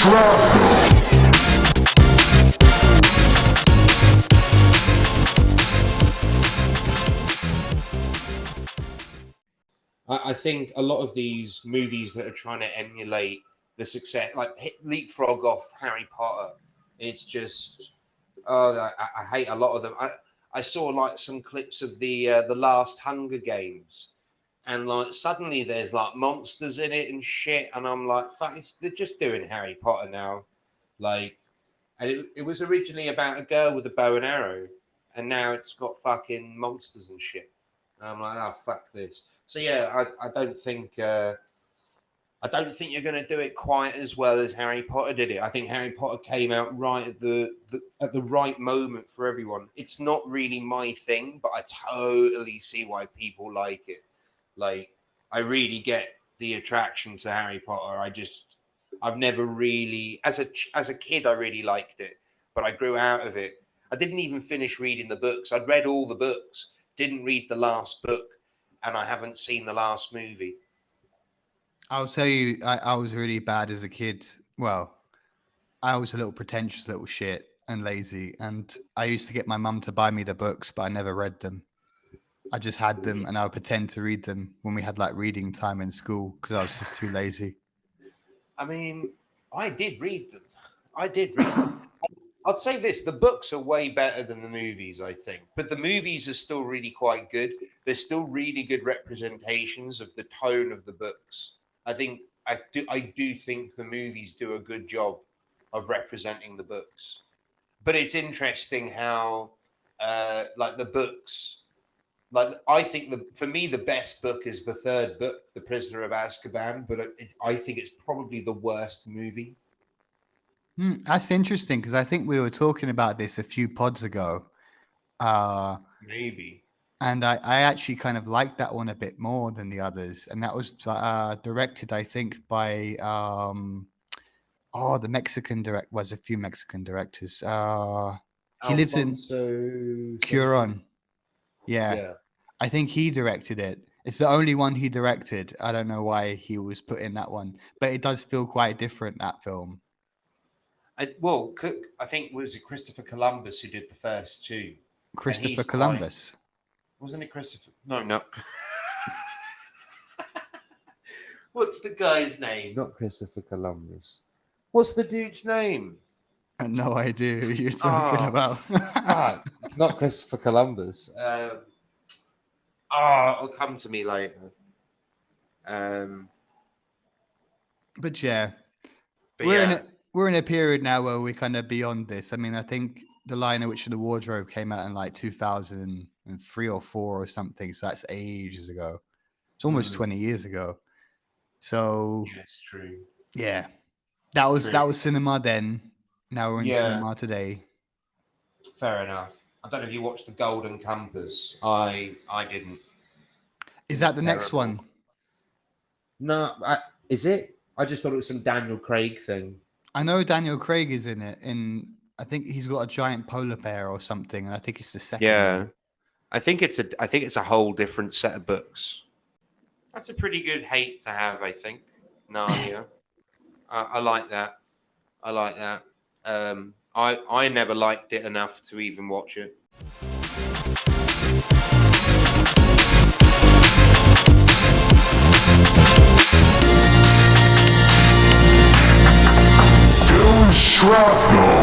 I think a lot of these movies that are trying to emulate the success, like leapfrog off Harry Potter, it's just, I hate a lot of them. I saw like some clips of the last Hunger Games, and like suddenly there's like monsters in it and shit, and I'm like, fuck, they're just doing Harry Potter now, like, and it was originally about a girl with a bow and arrow, and now it's got fucking monsters and shit. And I'm like, oh fuck this. So yeah, I don't think you're going to do it quite as well as Harry Potter did it. I think Harry Potter came out right at the right moment for everyone. It's not really my thing, but I totally see why people like it. Like, I really get the attraction to Harry Potter. I've never really, as a kid, I really liked it, but I grew out of it. I didn't even finish reading the books. I'd read all the books, didn't read the last book, and I haven't seen the last movie. I'll tell you, I was really bad as a kid. Well, I was a little pretentious little shit and lazy, and I used to get my mum to buy me the books, but I never read them. I just had them, and I would pretend to read them when we had like reading time in school because I was just too lazy. I mean, I did read them. I'd say this: the books are way better than the movies, I think. But the movies are still really quite good. They're still really good representations of the tone of the books. I do think the movies do a good job of representing the books. But it's interesting how, like the books, like I think for me the best book is the third book, The Prisoner of Azkaban. But I think it's probably the worst movie. That's interesting because I think we were talking about this a few pods ago. Maybe. And I actually kind of liked that one a bit more than the others. And that was directed, I think, by the Mexican was a few Mexican directors. He lives in Cuarón. Yeah. I think he directed it. It's the only one he directed. I don't know why he was put in that one, but it does feel quite different, that film. I think was it Christopher Columbus who did the first two? Christopher Columbus. Wasn't it Christopher? No. What's the guy's name? Not Christopher Columbus. What's the dude's name? I have no idea who you're talking about. It's not Christopher Columbus. It'll come to me later. But yeah, we're in a period now where we're kind of beyond this. I mean, I think The Lion Witch and the Wardrobe came out in like 2003 or 4 or something. So that's ages ago. It's almost 20 years ago. So yeah, it's true. Yeah, that was cinema then. Now we're in cinema today. Fair enough. I don't know if you watched The Golden Compass. I didn't. Is that the next one? No, is it? I just thought it was some Daniel Craig thing. I know Daniel Craig is in it. I think he's got a giant polar bear or something, and I think it's the second. Yeah, one. I think it's a whole different set of books. That's a pretty good hate to have, I think. Narnia. I like that. I never liked it enough to even watch it. Shrapnel.